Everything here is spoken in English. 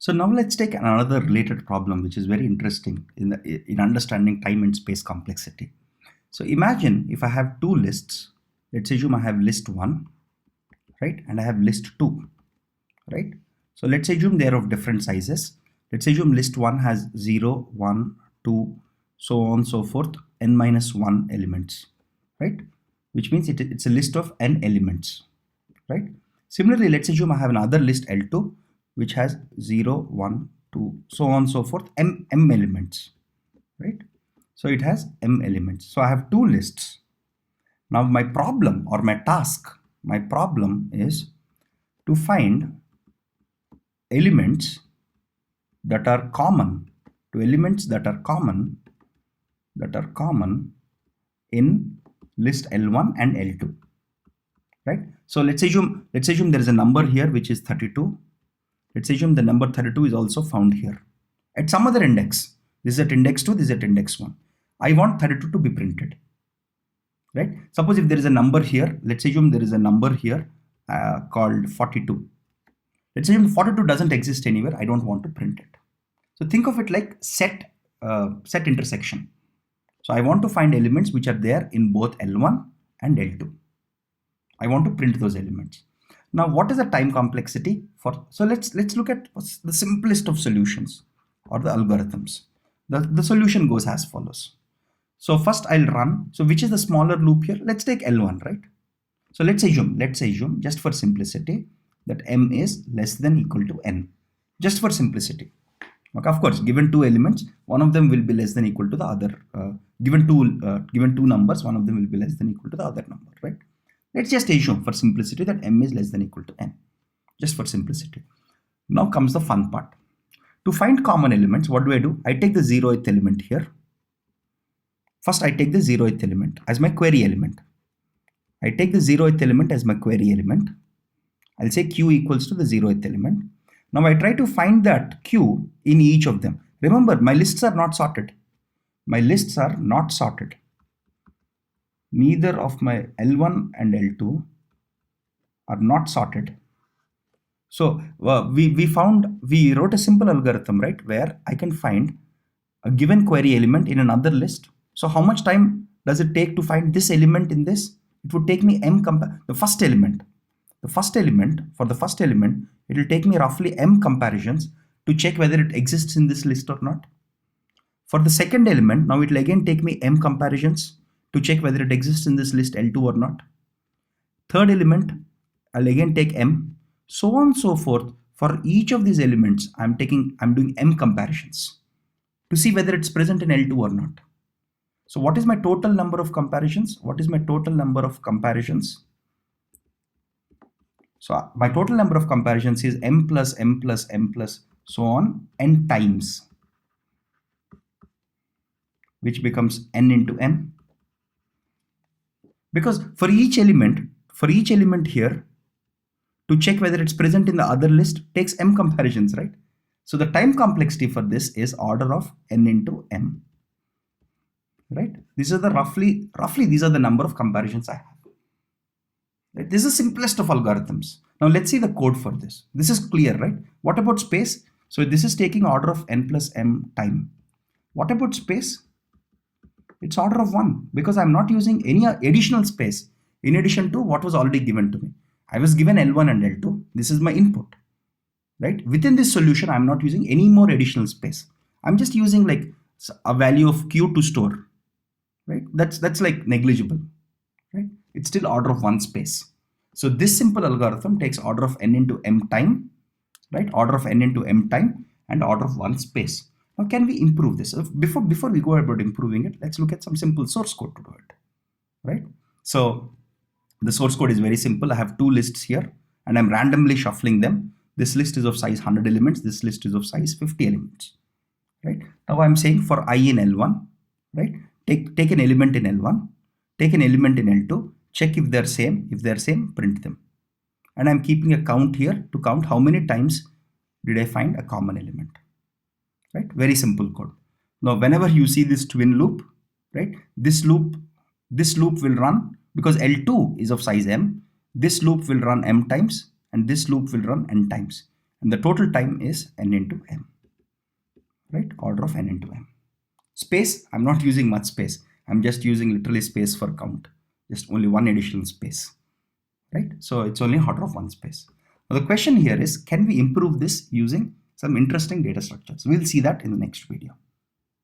So now let's take another related problem which is very interesting in understanding time and space complexity. So imagine if I have two lists. Let's assume I have list 1, right, and I have list 2, right? So let's assume they are of different sizes. Let's assume list 1 has 0, 1, 2, so on so forth, n minus 1 elements, right? Which means it's a list of n elements, right? Similarly, let's assume I have another list L2 which has 0, 1, 2, so on so forth, m elements, right? So it has m elements. So I have two lists. Now my problem or my task, my problem is to find elements that are common in list L1 and L2, right? So let's assume there is a number here which is 32. Let's assume the number 32 is also found here at some other index. This is at index 2, this is at index 1. I want 32 to be printed, right? Suppose if there is a number here, let's assume there is a number here called 42. Let's assume 42 doesn't exist anywhere. I don't want to print it. So think of it like set intersection. So I want to find elements which are there in both L1 and L2. I want to print those elements. Now, what is the time complexity for? So let's look at the simplest of solutions or the algorithms. The solution goes as follows. So first I'll run. So which is the smaller loop here? Let's take L1, right? So let's assume just for simplicity that m is less than equal to n, just for simplicity. Okay, of course, given two elements, one of them will be less than equal to the other. Given two numbers, one of them will be less than equal to the other number, right? Let's just assume for simplicity that m is less than equal to n, just for simplicity. Now comes the fun part. To find common elements, what do? I take the 0th element here. First, I take the 0th element as my query element. I take the 0th element as my query element. I'll say q equals to the 0th element. Now I try to find that q in each of them. Remember, my lists are not sorted. Neither of my L1 and L2 are not sorted. So we wrote a simple algorithm, right, where I can find a given query element in another list. So how much time does it take to find this element in this? It would take me the first element, it will take me roughly m comparisons to check whether it exists in this list or not. For the second element, now it will again take me m comparisons to check whether it exists in this list L2 or not. Third element, I'll again take m, so on and so forth. For each of these elements, I'm doing m comparisons to see whether it's present in L2 or not. So what is my total number of comparisons? So my total number of comparisons is m plus m plus m plus so on n times, which becomes n into m. Because for each element here, to check whether it's present in the other list takes m comparisons, right? So the time complexity for this is order of n into m, right? These are the roughly these are the number of comparisons I have. Right? This is the simplest of algorithms. Now let's see the code for this. This is clear, right? What about space? So this is taking order of n plus m time. What about space? It's order of 1 because I'm not using any additional space in addition to what was already given to me. I was given L1 and L2. This is my input, right? Within this solution, I'm not using any more additional space. I'm just using like a value of q to store, right? That's like negligible, right? It's still order of 1 space. So this simple algorithm takes order of n into m time, right? Order of n into m time and order of 1 space. Now, can we improve this? Before we go about improving it, let's look at some simple source code to do it, right? So the source code is very simple. I have two lists here and I'm randomly shuffling them. This list is of size 100 elements. This list is of size 50 elements, right? Now I'm saying for I in L1, right? Take an element in L1, take an element in L2, check if they're same. If they're same, print them. And I'm keeping a count here to count how many times did I find a common element, right? Very simple code. Now, whenever you see this twin loop, right? This loop will run because L2 is of size m. This loop will run m times and this loop will run n times. and the total time is n into m, right? Order of n into m. Space, I'm not using much space. I'm just using literally space for count, just only one additional space, right? So it's only order of one space. Now the question here is, can we improve this using some interesting data structures? We'll see that in the next video.